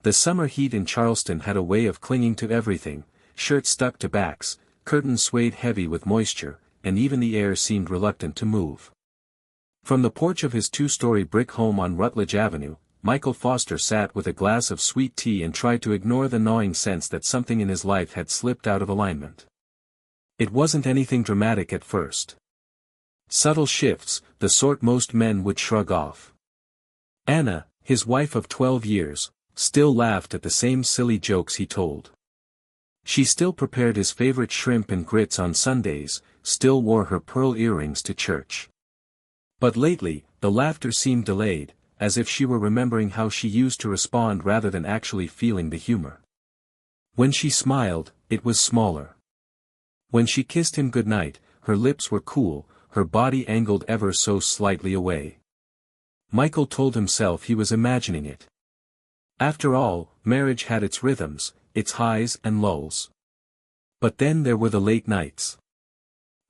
The summer heat in Charleston had a way of clinging to everything, shirts stuck to backs, curtains swayed heavy with moisture, and even the air seemed reluctant to move. From the porch of his two-story brick home on Rutledge Avenue, Michael Foster sat with a glass of sweet tea and tried to ignore the gnawing sense that something in his life had slipped out of alignment. It wasn't anything dramatic at first. Subtle shifts, the sort most men would shrug off. Anna, his wife of 12 years, still laughed at the same silly jokes he told. She still prepared his favorite shrimp and grits on Sundays, still wore her pearl earrings to church. But lately, the laughter seemed delayed, as if she were remembering how she used to respond rather than actually feeling the humor. When she smiled, it was smaller. When she kissed him goodnight, her lips were cool, her body angled ever so slightly away. Michael told himself he was imagining it. After all, marriage had its rhythms, its highs and lulls. But then there were the late nights.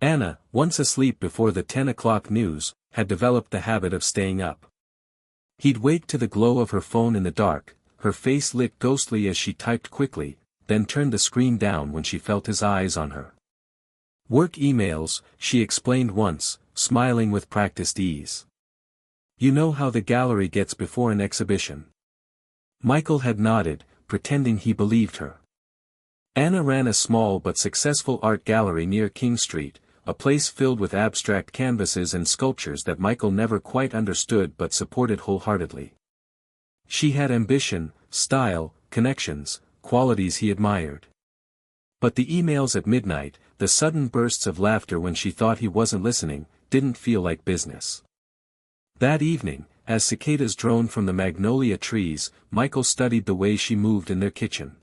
Anna, once asleep before the 10 o'clock news, had developed the habit of staying up. He'd wake to the glow of her phone in the dark, her face lit ghostly as she typed quickly, then turned the screen down when she felt his eyes on her. Work emails, she explained once, smiling with practiced ease. You know how the gallery gets before an exhibition. Michael had nodded, pretending he believed her. Anna ran a small but successful art gallery near King Street, a place filled with abstract canvases and sculptures that Michael never quite understood but supported wholeheartedly. She had ambition, style, connections, qualities he admired. But the emails at midnight, the sudden bursts of laughter when she thought he wasn't listening, didn't feel like business. That evening, as cicadas droned from the magnolia trees, Michael studied the way she moved in their kitchen.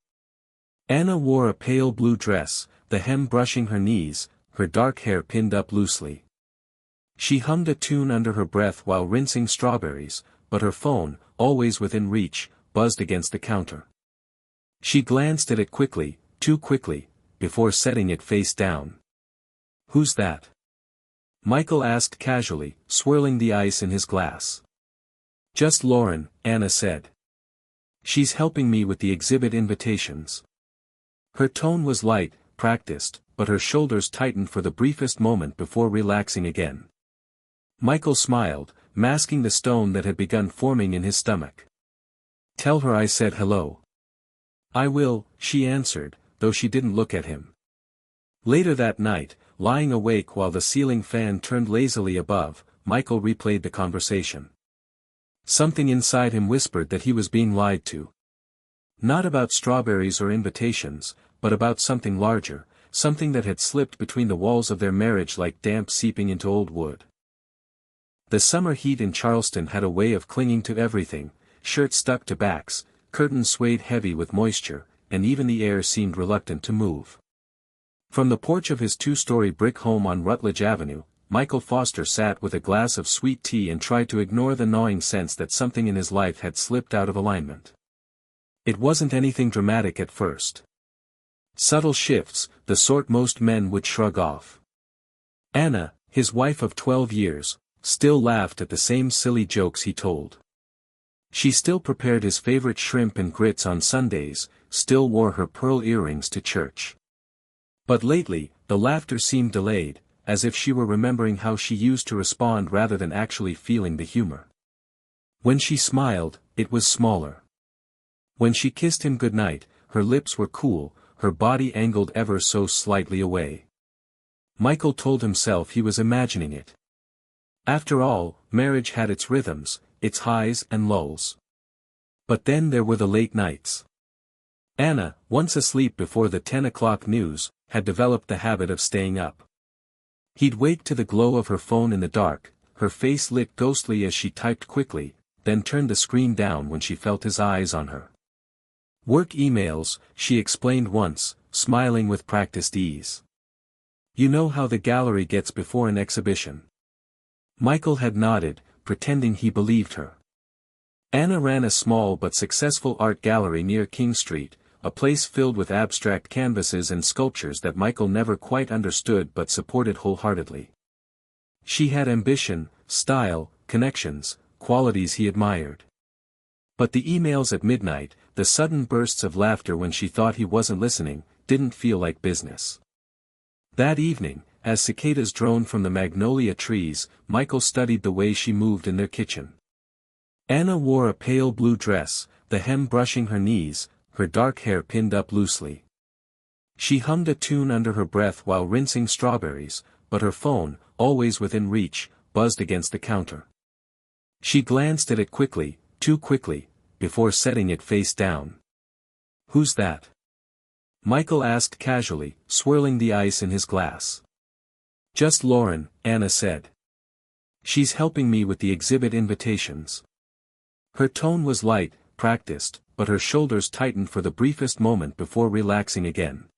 Anna wore a pale blue dress, the hem brushing her knees, her dark hair pinned up loosely. She hummed a tune under her breath while rinsing strawberries, but her phone, always within reach, buzzed against the counter. She glanced at it quickly, too quickly, before setting it face down. "Who's that?" Michael asked casually, swirling the ice in his glass. "Just Lauren," Anna said. "She's helping me with the exhibit invitations." Her tone was light, practiced, but her shoulders tightened for the briefest moment before relaxing again. Michael smiled, masking the stone that had begun forming in his stomach. "Tell her I said hello." "I will," she answered, though she didn't look at him. Later that night, lying awake while the ceiling fan turned lazily above, Michael replayed the conversation. Something inside him whispered that he was being lied to. Not about strawberries or invitations, but about something larger, something that had slipped between the walls of their marriage like damp seeping into old wood. The summer heat in Charleston had a way of clinging to everything, shirts stuck to backs, curtains swayed heavy with moisture, and even the air seemed reluctant to move. From the porch of his two-story brick home on Rutledge Avenue, Michael Foster sat with a glass of sweet tea and tried to ignore the gnawing sense that something in his life had slipped out of alignment. It wasn't anything dramatic at first. Subtle shifts, the sort most men would shrug off. Anna, his wife of 12 years, still laughed at the same silly jokes he told. She still prepared his favorite shrimp and grits on Sundays, still wore her pearl earrings to church. But lately, the laughter seemed delayed, as if she were remembering how she used to respond rather than actually feeling the humor. When she smiled, it was smaller. When she kissed him goodnight, her lips were cool, her body angled ever so slightly away. Michael told himself he was imagining it. After all, marriage had its rhythms, its highs and lulls. But then there were the late nights. Anna, once asleep before the 10 o'clock news, had developed the habit of staying up. He'd wake to the glow of her phone in the dark, her face lit ghostly as she typed quickly, then turned the screen down when she felt his eyes on her. Work emails, she explained once, smiling with practiced ease. You know how the gallery gets before an exhibition. Michael had nodded, pretending he believed her. Anna ran a small but successful art gallery near King Street, a place filled with abstract canvases and sculptures that Michael never quite understood but supported wholeheartedly. She had ambition, style, connections, qualities he admired. But the emails at midnight, the sudden bursts of laughter when she thought he wasn't listening, didn't feel like business. That evening, as cicadas droned from the magnolia trees, Michael studied the way she moved in their kitchen. Anna wore a pale blue dress, the hem brushing her knees, her dark hair pinned up loosely. She hummed a tune under her breath while rinsing strawberries, but her phone, always within reach, buzzed against the counter. She glanced at it quickly, too quickly, before setting it face down. "Who's that?" Michael asked casually, swirling the ice in his glass. "Just Lauren," Anna said. "She's helping me with the exhibit invitations." Her tone was light, practiced, but her shoulders tightened for the briefest moment before relaxing again.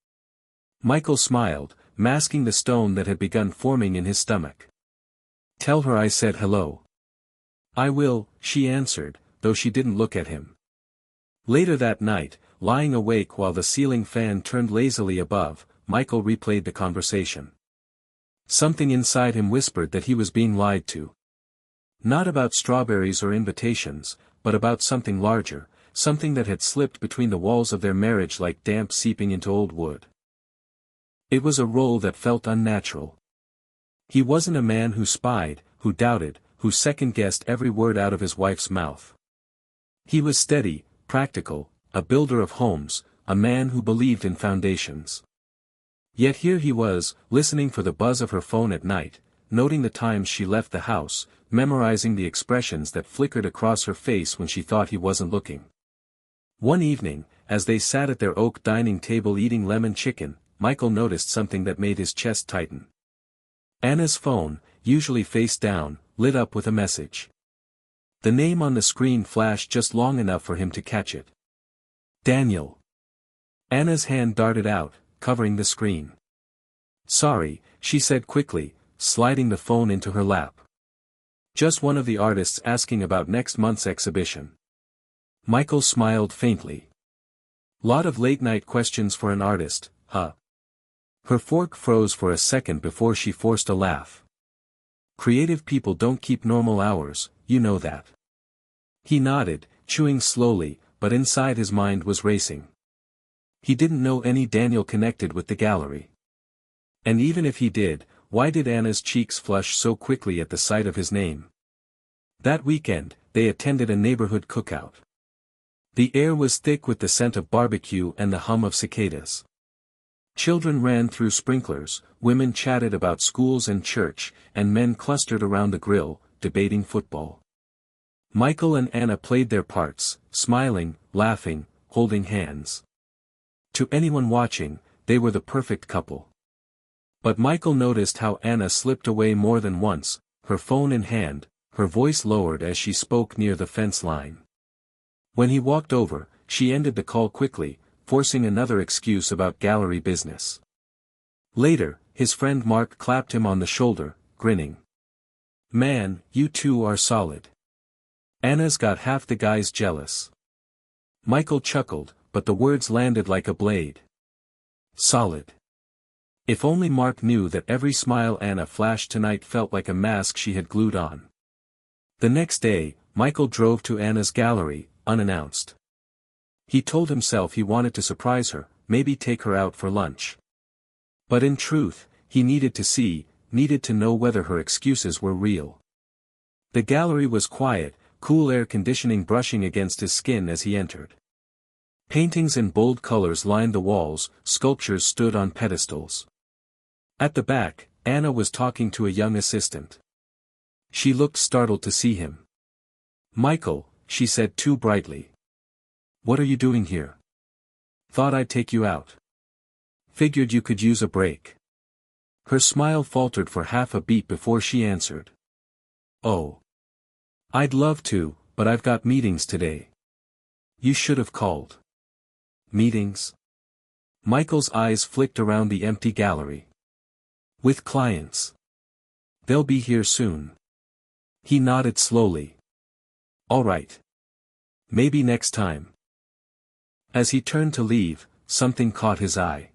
Michael smiled, masking the stone that had begun forming in his stomach. "Tell her I said hello." "I will," she answered, though she didn't look at him. Later that night, lying awake while the ceiling fan turned lazily above, Michael replayed the conversation. Something inside him whispered that he was being lied to. Not about strawberries or invitations, but about something larger, something that had slipped between the walls of their marriage like damp seeping into old wood. It was a role that felt unnatural. He wasn't a man who spied, who doubted, who second-guessed every word out of his wife's mouth. He was steady, practical, a builder of homes, a man who believed in foundations. Yet here he was, listening for the buzz of her phone at night, noting the times she left the house, memorizing the expressions that flickered across her face when she thought he wasn't looking. One evening, as they sat at their oak dining table eating lemon chicken, Michael noticed something that made his chest tighten. Anna's phone, usually face down, lit up with a message. The name on the screen flashed just long enough for him to catch it. Daniel. Anna's hand darted out, covering the screen. "Sorry," she said quickly, sliding the phone into her lap. "Just one of the artists asking about next month's exhibition." Michael smiled faintly. "Lot of late-night questions for an artist, huh?" Her fork froze for a second before she forced a laugh. "Creative people don't keep normal hours, you know that." He nodded, chewing slowly, but inside his mind was racing. He didn't know any Daniel connected with the gallery. And even if he did, why did Anna's cheeks flush so quickly at the sight of his name? That weekend, they attended a neighborhood cookout. The air was thick with the scent of barbecue and the hum of cicadas. Children ran through sprinklers, women chatted about schools and church, and men clustered around the grill, debating football. Michael and Anna played their parts, smiling, laughing, holding hands. To anyone watching, they were the perfect couple. But Michael noticed how Anna slipped away more than once, her phone in hand, her voice lowered as she spoke near the fence line. When he walked over, she ended the call quickly, forcing another excuse about gallery business. Later, his friend Mark clapped him on the shoulder, grinning. "Man, you two are solid. Anna's got half the guys jealous." Michael chuckled, but the words landed like a blade. Solid. If only Mark knew that every smile Anna flashed tonight felt like a mask she had glued on. The next day, Michael drove to Anna's gallery, unannounced. He told himself he wanted to surprise her, maybe take her out for lunch. But in truth, he needed to know whether her excuses were real. The gallery was quiet, cool air conditioning brushing against his skin as he entered. Paintings in bold colors lined the walls, sculptures stood on pedestals. At the back, Anna was talking to a young assistant. She looked startled to see him. "Michael," she said too brightly. "What are you doing here?" "Thought I'd take you out. Figured you could use a break." Her smile faltered for half a beat before she answered. "Oh. I'd love to, but I've got meetings today." "You should have called." "Meetings?" Michael's eyes flicked around the empty gallery. "With clients. They'll be here soon." He nodded slowly. "All right. Maybe next time." As he turned to leave, something caught his eye.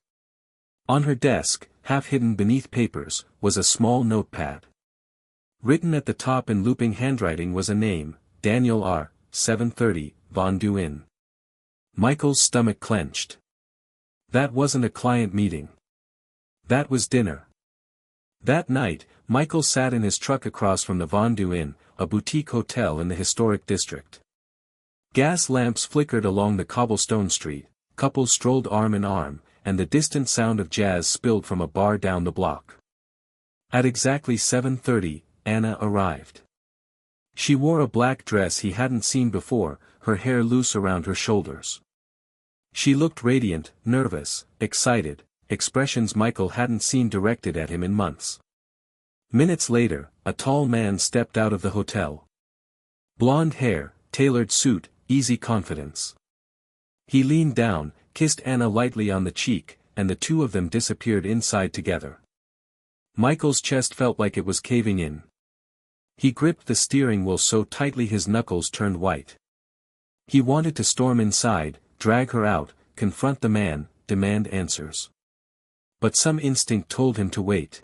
On her desk, half hidden beneath papers, was a small notepad. Written at the top in looping handwriting was a name, Daniel R., 730, Von Du Inn. Michael's stomach clenched. That wasn't a client meeting. That was dinner. That night, Michael sat in his truck across from the Vendu Inn, a boutique hotel in the historic district. Gas lamps flickered along the cobblestone street, couples strolled arm in arm, and the distant sound of jazz spilled from a bar down the block. At exactly 7:30, Anna arrived. She wore a black dress he hadn't seen before, her hair loose around her shoulders. She looked radiant, nervous, excited, expressions Michael hadn't seen directed at him in months. Minutes later, a tall man stepped out of the hotel. Blonde hair, tailored suit, easy confidence. He leaned down, kissed Anna lightly on the cheek, and the two of them disappeared inside together. Michael's chest felt like it was caving in. He gripped the steering wheel so tightly his knuckles turned white. He wanted to storm inside, drag her out, confront the man, demand answers. But some instinct told him to wait.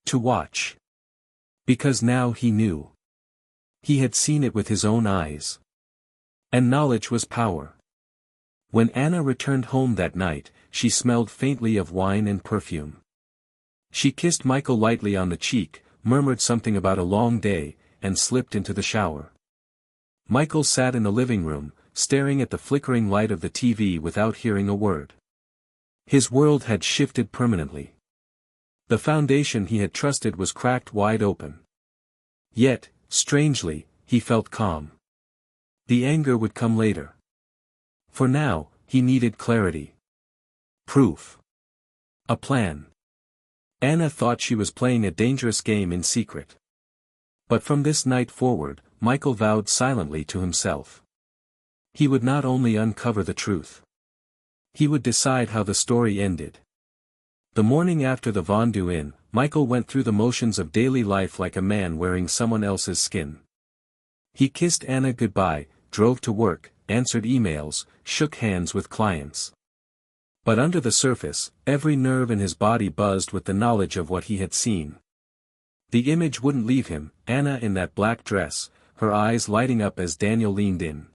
To watch. Because now he knew. He had seen it with his own eyes. And knowledge was power. When Anna returned home that night, she smelled faintly of wine and perfume. She kissed Michael lightly on the cheek, murmured something about a long day, and slipped into the shower. Michael sat in the living room, staring at the flickering light of the TV without hearing a word. His world had shifted permanently. The foundation he had trusted was cracked wide open. Yet, strangely, he felt calm. The anger would come later. For now, he needed clarity. Proof. A plan. Anna thought she was playing a dangerous game in secret. But from this night forward, Michael vowed silently to himself. He would not only uncover the truth. He would decide how the story ended. The morning after the Vendu Inn, Michael went through the motions of daily life like a man wearing someone else's skin. He kissed Anna goodbye, drove to work, answered emails, shook hands with clients. But under the surface, every nerve in his body buzzed with the knowledge of what he had seen. The image wouldn't leave him, Anna in that black dress, her eyes lighting up as Daniel leaned in.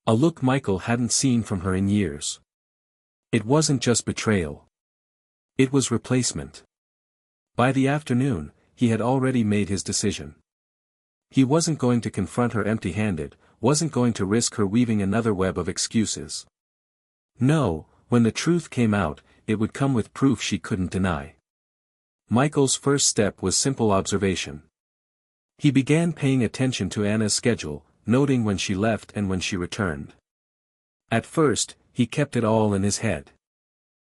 A look Michael hadn't seen from her in years. It wasn't just betrayal. It was replacement. By the afternoon, he had already made his decision. He wasn't going to confront her empty-handed, wasn't going to risk her weaving another web of excuses. No, when the truth came out, it would come with proof she couldn't deny. Michael's first step was simple observation. He began paying attention to Anna's schedule, noting when she left and when she returned. At first, he kept it all in his head.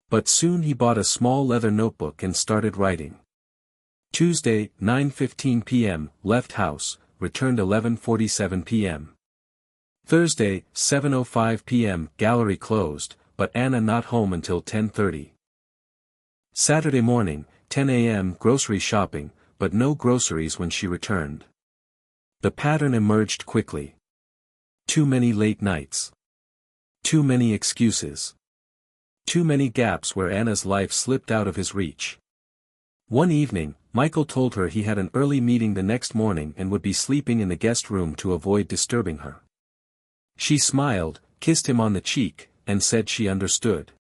But soon he bought a small leather notebook and started writing. Tuesday, 9:15 p.m., left house, returned 11:47 p.m. Thursday, 7:05 p.m., gallery closed, but Anna not home until 10:30. Saturday morning, 10 a.m., grocery shopping, but no groceries when she returned. The pattern emerged quickly. Too many late nights. Too many excuses. Too many gaps where Anna's life slipped out of his reach. One evening, Michael told her he had an early meeting the next morning and would be sleeping in the guest room to avoid disturbing her. She smiled, kissed him on the cheek, and said she understood.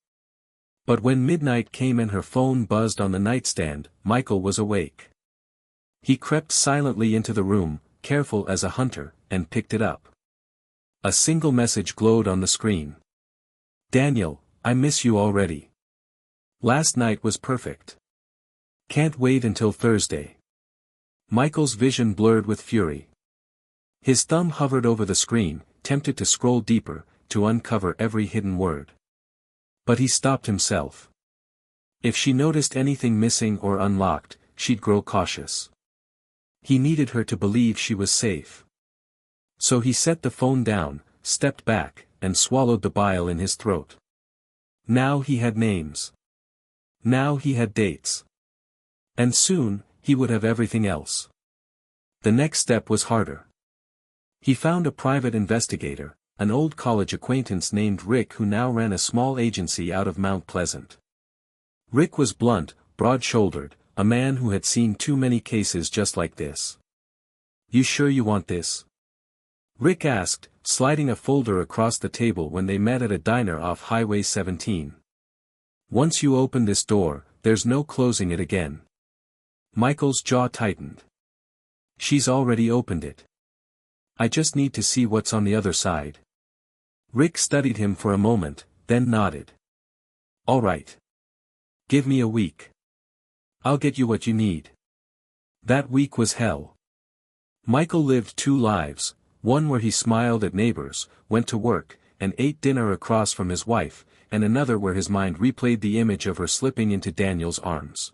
But when midnight came and her phone buzzed on the nightstand, Michael was awake. He crept silently into the room, careful as a hunter, and picked it up. A single message glowed on the screen. Daniel, I miss you already. Last night was perfect. Can't wait until Thursday. Michael's vision blurred with fury. His thumb hovered over the screen, tempted to scroll deeper, to uncover every hidden word. But he stopped himself. If she noticed anything missing or unlocked, she'd grow cautious. He needed her to believe she was safe. So he set the phone down, stepped back, and swallowed the bile in his throat. Now he had names. Now he had dates. And soon, he would have everything else. The next step was harder. He found a private investigator, an old college acquaintance named Rick who now ran a small agency out of Mount Pleasant. Rick was blunt, broad-shouldered, a man who had seen too many cases just like this. You sure you want this? Rick asked, sliding a folder across the table when they met at a diner off Highway 17. Once you open this door, there's no closing it again. Michael's jaw tightened. She's already opened it. I just need to see what's on the other side. Rick studied him for a moment, then nodded. All right. Give me a week. I'll get you what you need. That week was hell. Michael lived two lives, one where he smiled at neighbors, went to work, and ate dinner across from his wife, and another where his mind replayed the image of her slipping into Daniel's arms.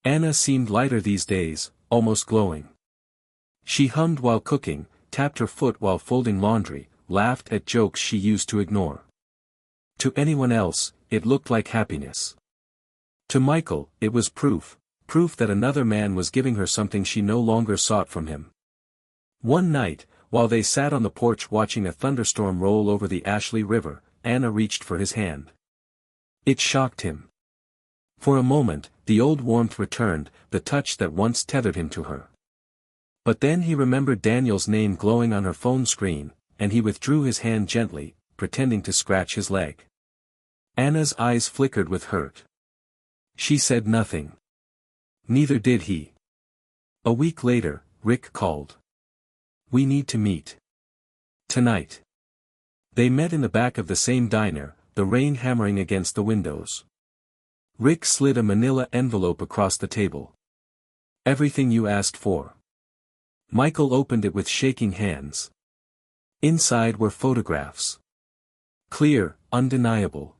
Anna seemed lighter these days, almost glowing. She hummed while cooking, tapped her foot while folding laundry, laughed at jokes she used to ignore. To anyone else, it looked like happiness. To Michael, it was proof that another man was giving her something she no longer sought from him. One night, while they sat on the porch watching a thunderstorm roll over the Ashley River, Anna reached for his hand. It shocked him. For a moment, the old warmth returned, the touch that once tethered him to her. But then he remembered Daniel's name glowing on her phone screen, and he withdrew his hand gently, pretending to scratch his leg. Anna's eyes flickered with hurt. She said nothing. Neither did he. A week later, Rick called. We need to meet. Tonight. They met in the back of the same diner, the rain hammering against the windows. Rick slid a manila envelope across the table. Everything you asked for. Michael opened it with shaking hands. Inside were photographs. Clear, undeniable.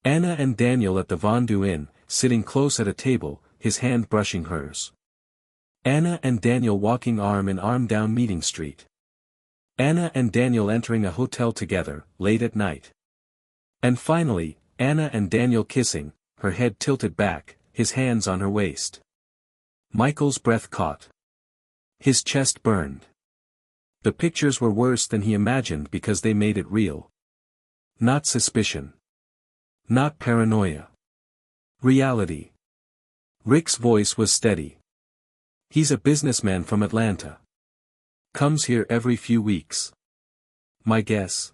Anna and Daniel at the Vondu Inn, sitting close at a table, his hand brushing hers. Anna and Daniel walking arm in arm down Meeting Street. Anna and Daniel entering a hotel together, late at night. And finally, Anna and Daniel kissing, her head tilted back, his hands on her waist. Michael's breath caught. His chest burned. The pictures were worse than he imagined because they made it real. Not suspicion. Not paranoia. Reality. Rick's voice was steady. He's a businessman from Atlanta. Comes here every few weeks. My guess.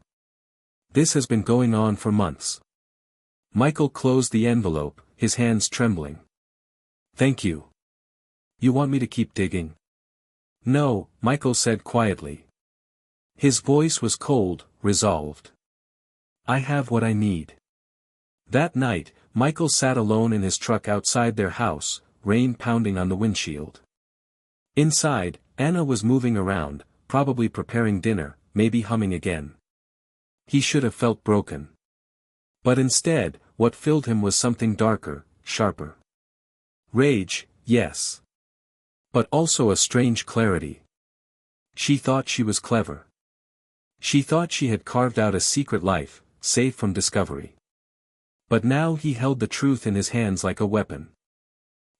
This has been going on for months. Michael closed the envelope, his hands trembling. Thank you. You want me to keep digging? No, Michael said quietly. His voice was cold, resolved. I have what I need. That night, Michael sat alone in his truck outside their house, rain pounding on the windshield. Inside, Anna was moving around, probably preparing dinner, maybe humming again. He should have felt broken. But instead, what filled him was something darker, sharper. Rage, yes. But also a strange clarity. She thought she was clever. She thought she had carved out a secret life, safe from discovery. But now he held the truth in his hands like a weapon.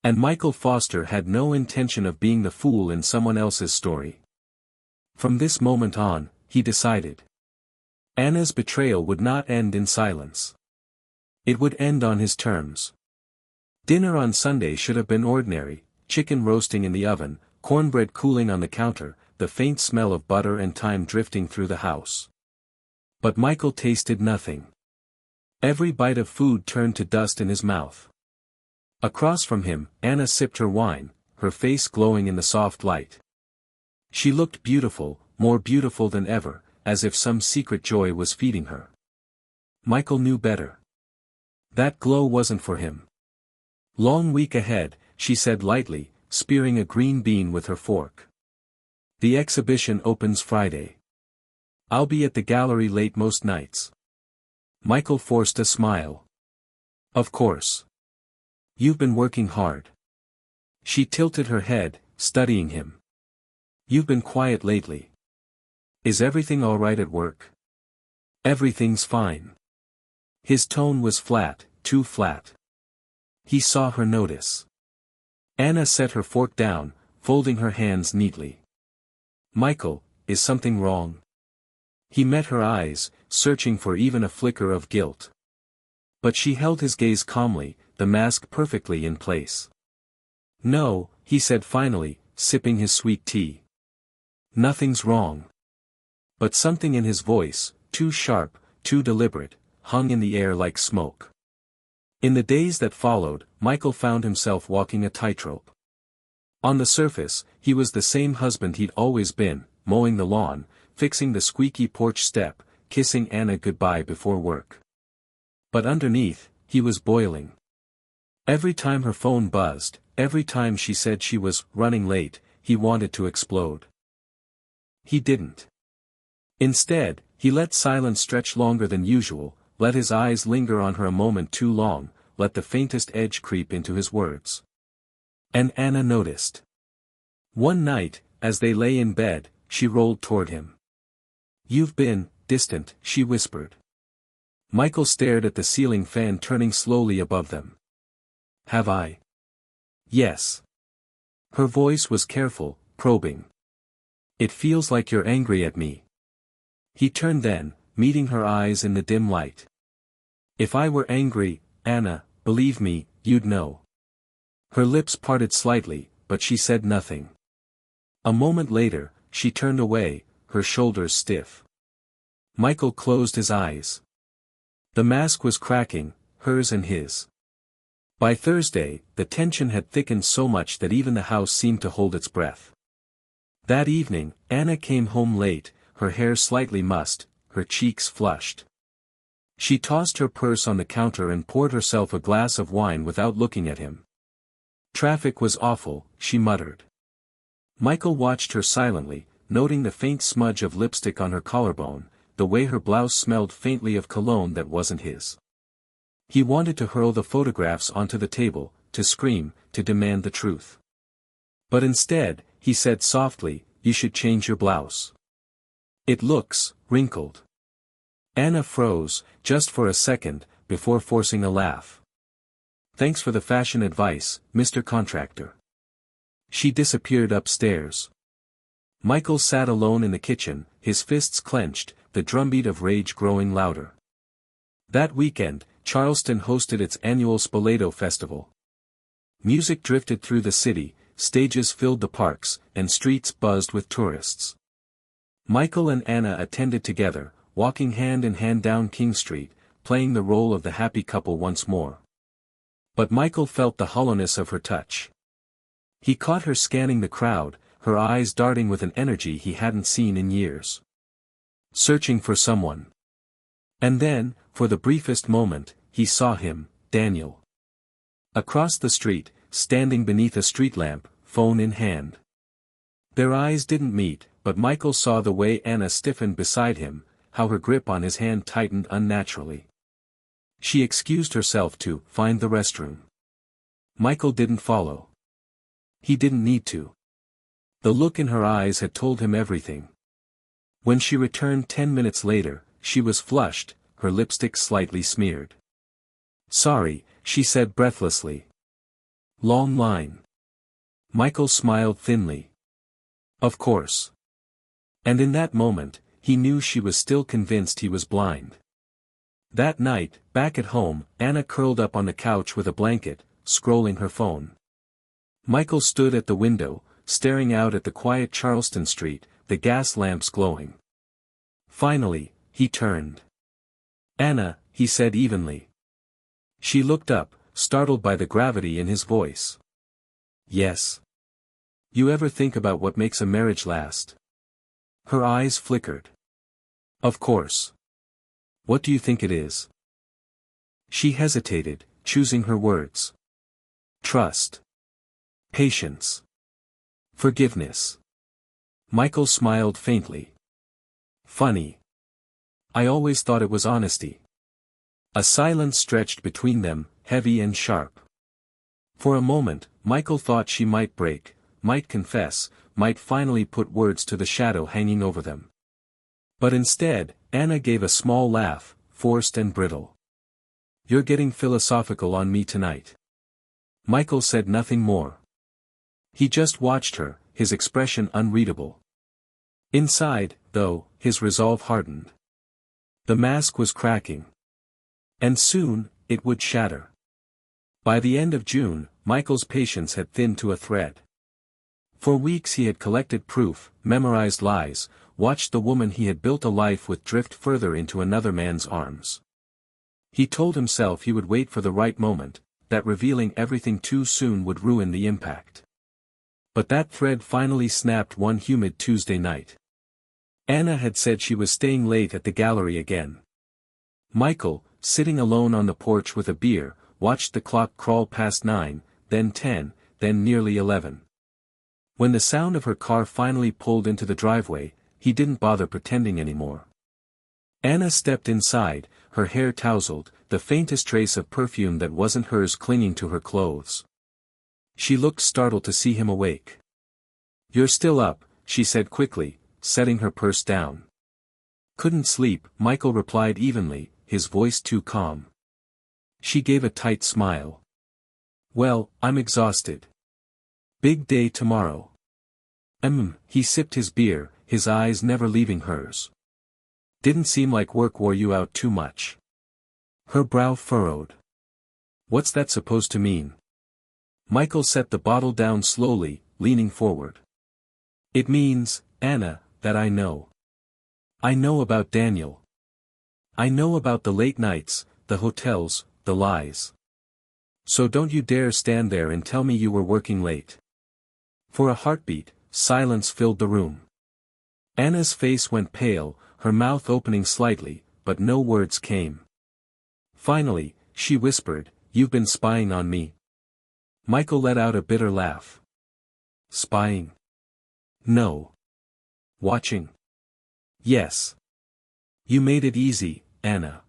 And Michael Foster had no intention of being the fool in someone else's story. From this moment on, he decided. Anna's betrayal would not end in silence. It would end on his terms. Dinner on Sunday should have been ordinary, chicken roasting in the oven, cornbread cooling on the counter, the faint smell of butter and thyme drifting through the house. But Michael tasted nothing. Every bite of food turned to dust in his mouth. Across from him, Anna sipped her wine, her face glowing in the soft light. She looked beautiful, more beautiful than ever, as if some secret joy was feeding her. Michael knew better. That glow wasn't for him. Long week ahead, she said lightly, spearing a green bean with her fork. The exhibition opens Friday. I'll be at the gallery late most nights. Michael forced a smile. Of course. You've been working hard. She tilted her head, studying him. You've been quiet lately. Is everything all right at work? Everything's fine. His tone was flat, too flat. He saw her notice. Anna set her fork down, folding her hands neatly. Michael, is something wrong? He met her eyes, searching for even a flicker of guilt. But she held his gaze calmly, the mask perfectly in place. No, he said finally, sipping his sweet tea. Nothing's wrong. But something in his voice, too sharp, too deliberate, hung in the air like smoke. In the days that followed, Michael found himself walking a tightrope. On the surface, he was the same husband he'd always been, mowing the lawn, fixing the squeaky porch step, kissing Anna goodbye before work. But underneath, he was boiling. Every time her phone buzzed, every time she said she was running late, he wanted to explode. He didn't. Instead, he let silence stretch longer than usual, let his eyes linger on her a moment too long, let the faintest edge creep into his words. And Anna noticed. One night, as they lay in bed, she rolled toward him. "You've been distant," she whispered. Michael stared at the ceiling fan turning slowly above them. "Have I?" "Yes." Her voice was careful, probing. "It feels like you're angry at me." He turned then, meeting her eyes in the dim light. "If I were angry, Anna, believe me, you'd know." Her lips parted slightly, but she said nothing. A moment later, she turned away, her shoulders stiff. Michael closed his eyes. The mask was cracking, hers and his. By Thursday, the tension had thickened so much that even the house seemed to hold its breath. That evening, Anna came home late, her hair slightly mussed, her cheeks flushed. She tossed her purse on the counter and poured herself a glass of wine without looking at him. "Traffic was awful," she muttered. Michael watched her silently, noting the faint smudge of lipstick on her collarbone, the way her blouse smelled faintly of cologne that wasn't his. He wanted to hurl the photographs onto the table, to scream, to demand the truth. But instead, he said softly, "You should change your blouse. It looks wrinkled." Anna froze, just for a second, before forcing a laugh. "Thanks for the fashion advice, Mr. Contractor." She disappeared upstairs. Michael sat alone in the kitchen, his fists clenched, the drumbeat of rage growing louder. That weekend, Charleston hosted its annual Spoleto Festival. Music drifted through the city, stages filled the parks, and streets buzzed with tourists. Michael and Anna attended together, walking hand in hand down King Street, playing the role of the happy couple once more. But Michael felt the hollowness of her touch. He caught her scanning the crowd, her eyes darting with an energy he hadn't seen in years. Searching for someone. And then, for the briefest moment, he saw him, Daniel. Across the street, standing beneath a street lamp, phone in hand. Their eyes didn't meet, but Michael saw the way Anna stiffened beside him, how her grip on his hand tightened unnaturally. She excused herself to find the restroom. Michael didn't follow. He didn't need to. The look in her eyes had told him everything. When she returned 10 minutes later, she was flushed, her lipstick slightly smeared. "Sorry," she said breathlessly. "Long line." Michael smiled thinly. "Of course." And in that moment, he knew she was still convinced he was blind. That night, back at home, Anna curled up on the couch with a blanket, scrolling her phone. Michael stood at the window, staring out at the quiet Charleston street, the gas lamps glowing. Finally, he turned. "Anna," he said evenly. She looked up, startled by the gravity in his voice. "Yes. You ever think about what makes a marriage last?" Her eyes flickered. "Of course. What do you think it is?" She hesitated, choosing her words. "Trust. Patience. Forgiveness." Michael smiled faintly. "Funny. I always thought it was honesty." A silence stretched between them, heavy and sharp. For a moment, Michael thought she might break, might confess, might finally put words to the shadow hanging over them. But instead, Anna gave a small laugh, forced and brittle. "You're getting philosophical on me tonight." Michael said nothing more. He just watched her, his expression unreadable. Inside, though, his resolve hardened. The mask was cracking. And soon, it would shatter. By the end of June, Michael's patience had thinned to a thread. For weeks he had collected proof, memorized lies, watched the woman he had built a life with drift further into another man's arms. He told himself he would wait for the right moment, that revealing everything too soon would ruin the impact. But that thread finally snapped one humid Tuesday night. Anna had said she was staying late at the gallery again. Michael, sitting alone on the porch with a beer, watched the clock crawl past 9, then 10, then nearly 11. When the sound of her car finally pulled into the driveway, he didn't bother pretending anymore. Anna stepped inside, her hair tousled, the faintest trace of perfume that wasn't hers clinging to her clothes. She looked startled to see him awake. "You're still up," she said quickly, setting her purse down. "Couldn't sleep," Michael replied evenly, his voice too calm. She gave a tight smile. "Well, I'm exhausted. Big day tomorrow." He sipped his beer, his eyes never leaving hers. "Didn't seem like work wore you out too much." Her brow furrowed. "What's that supposed to mean?" Michael set the bottle down slowly, leaning forward. "It means, Anna, that I know. I know about Daniel. I know about the late nights, the hotels, the lies. So don't you dare stand there and tell me you were working late." For a heartbeat, silence filled the room. Anna's face went pale, her mouth opening slightly, but no words came. Finally, she whispered, "You've been spying on me." Michael let out a bitter laugh. "Spying? No. Watching? Yes. You made it easy, Anna.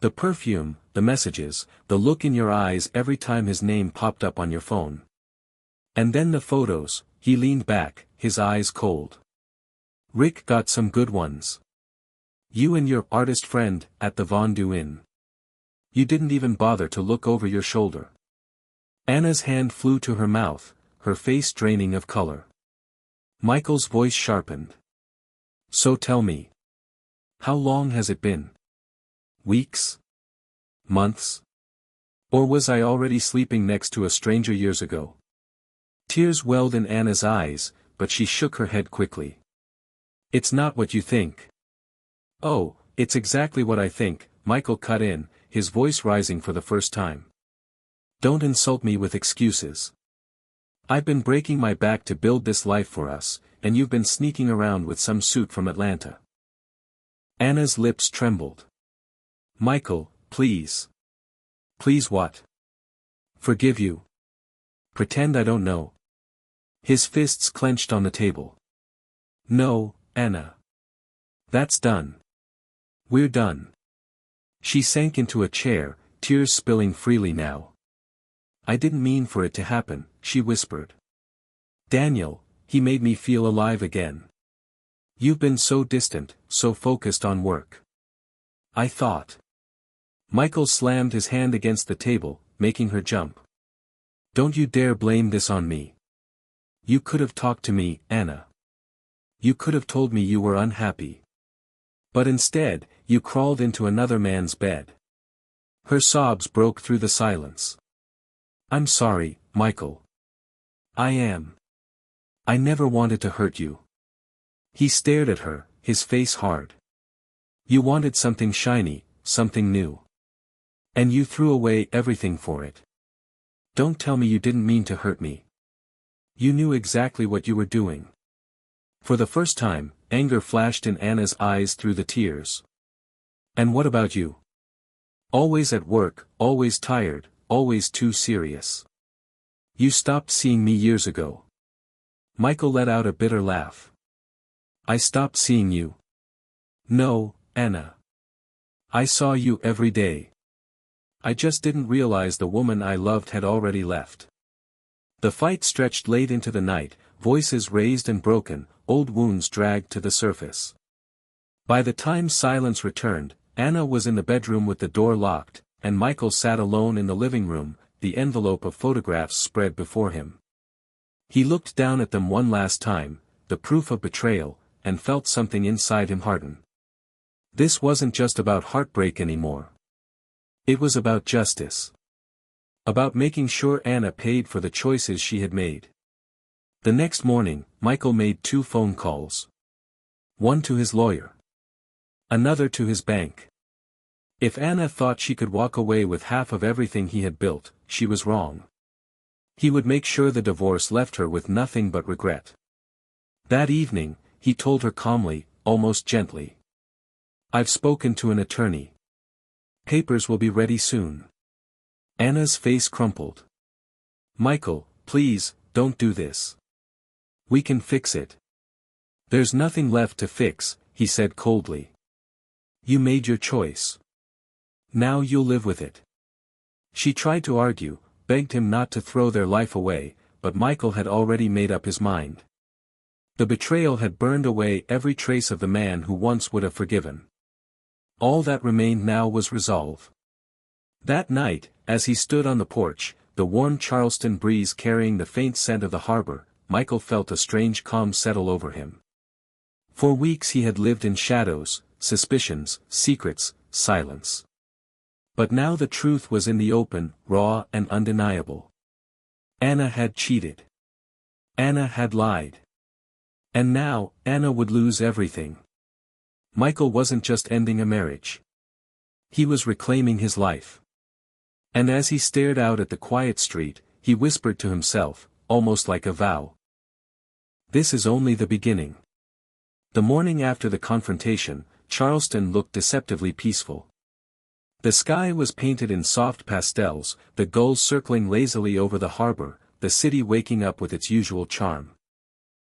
The perfume, the messages, the look in your eyes every time his name popped up on your phone. And then the photos," he leaned back, his eyes cold. "Rick got some good ones. You and your artist friend, at the Vendu Inn. You didn't even bother to look over your shoulder." Anna's hand flew to her mouth, her face draining of color. Michael's voice sharpened. "So tell me. How long has it been? Weeks? Months? Or was I already sleeping next to a stranger years ago?" Tears welled in Anna's eyes, but she shook her head quickly. "It's not what you think." "Oh, it's exactly what I think," Michael cut in, his voice rising for the first time. "Don't insult me with excuses. I've been breaking my back to build this life for us, and you've been sneaking around with some suit from Atlanta." Anna's lips trembled. "Michael, please." "Please what? Forgive you? Pretend I don't know?" His fists clenched on the table. "No, Anna. That's done. We're done." She sank into a chair, tears spilling freely now. "I didn't mean for it to happen," she whispered. "Daniel, he made me feel alive again. You've been so distant, so focused on work. I thought." Michael slammed his hand against the table, making her jump. "Don't you dare blame this on me. You could have talked to me, Anna. You could have told me you were unhappy. But instead, you crawled into another man's bed." Her sobs broke through the silence. "I'm sorry, Michael. I am. I never wanted to hurt you." He stared at her, his face hard. "You wanted something shiny, something new. And you threw away everything for it. Don't tell me you didn't mean to hurt me. You knew exactly what you were doing." For the first time, anger flashed in Anna's eyes through the tears. "And what about you? Always at work, always tired, always too serious. You stopped seeing me years ago." Michael let out a bitter laugh. "I stopped seeing you. No, Anna. I saw you every day. I just didn't realize the woman I loved had already left." The fight stretched late into the night, voices raised and broken, old wounds dragged to the surface. By the time silence returned, Anna was in the bedroom with the door locked, and Michael sat alone in the living room, the envelope of photographs spread before him. He looked down at them one last time, the proof of betrayal, and felt something inside him harden. This wasn't just about heartbreak anymore. It was about justice. About making sure Anna paid for the choices she had made. The next morning, Michael made 2 phone calls. One to his lawyer. Another to his bank. If Anna thought she could walk away with half of everything he had built, she was wrong. He would make sure the divorce left her with nothing but regret. That evening, he told her calmly, almost gently. "I've spoken to an attorney. Papers will be ready soon." Anna's face crumpled. "Michael, please, don't do this. We can fix it." "There's nothing left to fix," he said coldly. "You made your choice. Now you'll live with it." She tried to argue, begged him not to throw their life away, but Michael had already made up his mind. The betrayal had burned away every trace of the man who once would have forgiven. All that remained now was resolve. That night, as he stood on the porch, the warm Charleston breeze carrying the faint scent of the harbor, Michael felt a strange calm settle over him. For weeks he had lived in shadows, suspicions, secrets, silence. But now the truth was in the open, raw and undeniable. Anna had cheated. Anna had lied. And now, Anna would lose everything. Michael wasn't just ending a marriage. He was reclaiming his life. And as he stared out at the quiet street, he whispered to himself, almost like a vow. This is only the beginning. The morning after the confrontation, Charleston looked deceptively peaceful. The sky was painted in soft pastels, the gulls circling lazily over the harbor, the city waking up with its usual charm.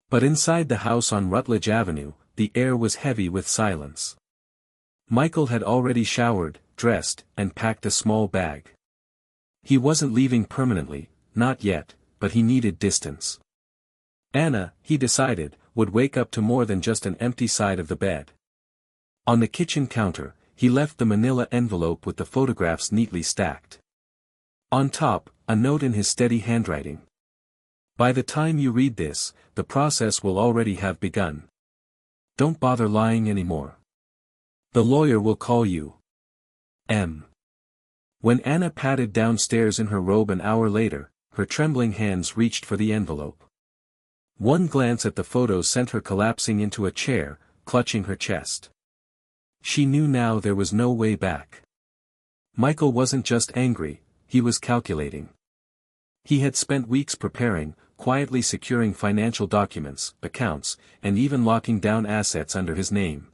But inside the house on Rutledge Avenue, the air was heavy with silence. Michael had already showered, dressed, and packed a small bag. He wasn't leaving permanently, not yet, but he needed distance. Anna, he decided, would wake up to more than just an empty side of the bed. On the kitchen counter, he left the manila envelope with the photographs neatly stacked. On top, a note in his steady handwriting. By the time you read this, the process will already have begun. Don't bother lying anymore. The lawyer will call you. M. When Anna padded downstairs in her robe an hour later, her trembling hands reached for the envelope. One glance at the photos sent her collapsing into a chair, clutching her chest. She knew now there was no way back. Michael wasn't just angry, he was calculating. He had spent weeks preparing, quietly securing financial documents, accounts, and even locking down assets under his name.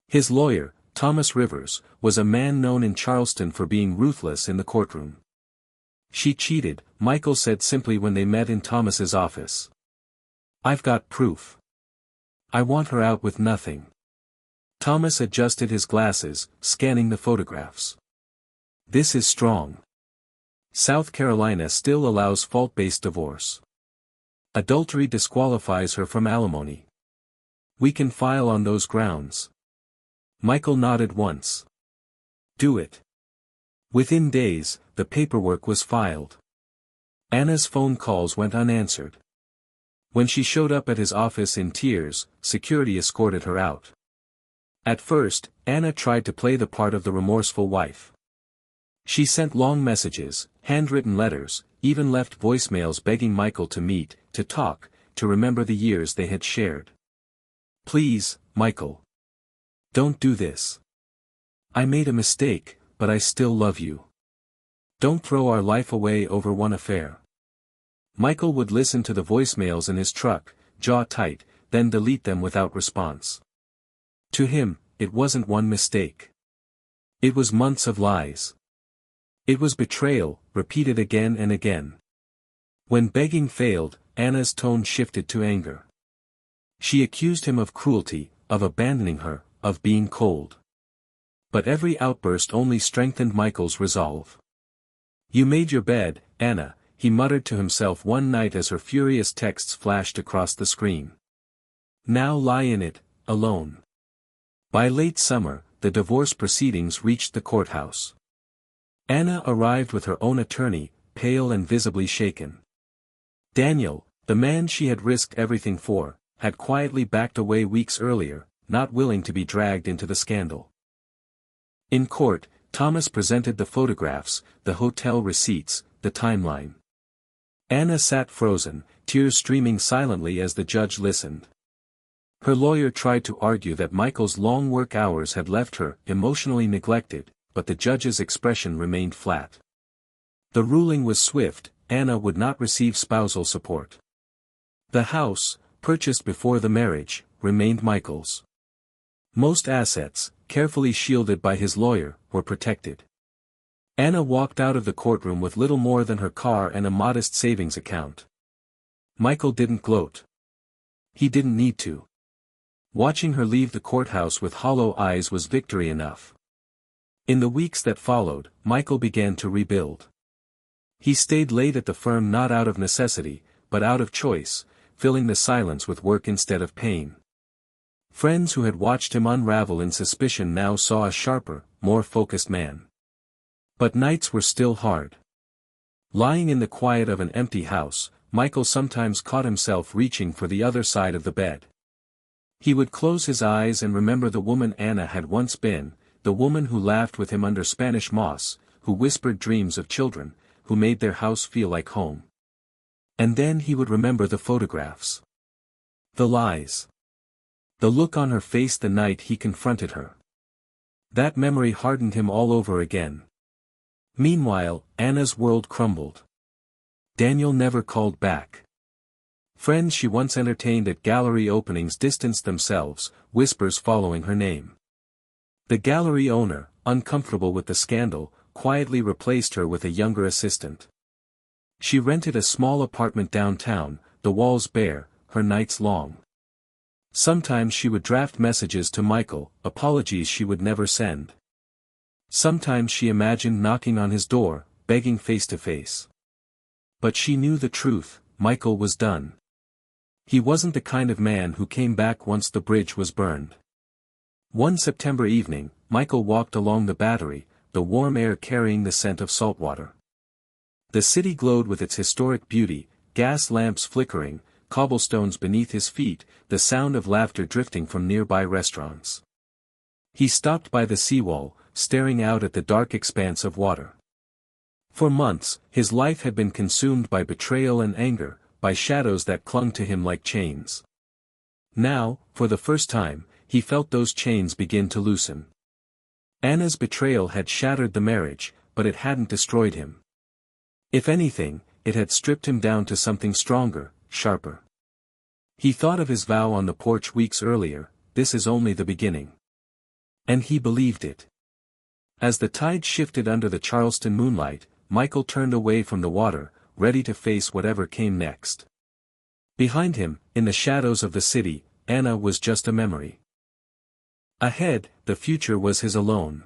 His lawyer, Thomas Rivers, was a man known in Charleston for being ruthless in the courtroom. "She cheated," Michael said simply when they met in Thomas's office. "I've got proof. I want her out with nothing." Thomas adjusted his glasses, scanning the photographs. "This is strong. South Carolina still allows fault-based divorce. Adultery disqualifies her from alimony. We can file on those grounds." Michael nodded once. "Do it." Within days, the paperwork was filed. Anna's phone calls went unanswered. When she showed up at his office in tears, security escorted her out. At first, Anna tried to play the part of the remorseful wife. She sent long messages, handwritten letters, even left voicemails begging Michael to meet, to talk, to remember the years they had shared. "Please, Michael. Don't do this. I made a mistake, but I still love you. Don't throw our life away over one affair." Michael would listen to the voicemails in his truck, jaw tight, then delete them without response. To him, it wasn't one mistake. It was months of lies. It was betrayal, repeated again and again. When begging failed, Anna's tone shifted to anger. She accused him of cruelty, of abandoning her, of being cold. But every outburst only strengthened Michael's resolve. "You made your bed, Anna," he muttered to himself one night as her furious texts flashed across the screen. "Now lie in it, alone." By late summer, the divorce proceedings reached the courthouse. Anna arrived with her own attorney, pale and visibly shaken. Daniel, the man she had risked everything for, had quietly backed away weeks earlier, not willing to be dragged into the scandal. In court, Thomas presented the photographs, the hotel receipts, the timeline. Anna sat frozen, tears streaming silently as the judge listened. Her lawyer tried to argue that Michael's long work hours had left her emotionally neglected, but the judge's expression remained flat. The ruling was swift: Anna would not receive spousal support. The house, purchased before the marriage, remained Michael's. Most assets, carefully shielded by his lawyer, were protected. Anna walked out of the courtroom with little more than her car and a modest savings account. Michael didn't gloat. He didn't need to. Watching her leave the courthouse with hollow eyes was victory enough. In the weeks that followed, Michael began to rebuild. He stayed late at the firm not out of necessity, but out of choice, filling the silence with work instead of pain. Friends who had watched him unravel in suspicion now saw a sharper, more focused man. But nights were still hard. Lying in the quiet of an empty house, Michael sometimes caught himself reaching for the other side of the bed. He would close his eyes and remember the woman Anna had once been, the woman who laughed with him under Spanish moss, who whispered dreams of children, who made their house feel like home. And then he would remember the photographs. The lies. The look on her face the night he confronted her. That memory hardened him all over again. Meanwhile, Anna's world crumbled. Daniel never called back. Friends she once entertained at gallery openings distanced themselves, whispers following her name. The gallery owner, uncomfortable with the scandal, quietly replaced her with a younger assistant. She rented a small apartment downtown, the walls bare, her nights long. Sometimes she would draft messages to Michael, apologies she would never send. Sometimes she imagined knocking on his door, begging face to face. But she knew the truth: Michael was done. He wasn't the kind of man who came back once the bridge was burned. One September evening, Michael walked along the Battery, the warm air carrying the scent of saltwater. The city glowed with its historic beauty, gas lamps flickering, cobblestones beneath his feet, the sound of laughter drifting from nearby restaurants. He stopped by the seawall, staring out at the dark expanse of water. For months, his life had been consumed by betrayal and anger, by shadows that clung to him like chains. Now, for the first time, he felt those chains begin to loosen. Anna's betrayal had shattered the marriage, but it hadn't destroyed him. If anything, it had stripped him down to something stronger, sharper. He thought of his vow on the porch weeks earlier: this is only the beginning. And he believed it. As the tide shifted under the Charleston moonlight, Michael turned away from the water, ready to face whatever came next. Behind him, in the shadows of the city, Anna was just a memory. Ahead, the future was his alone.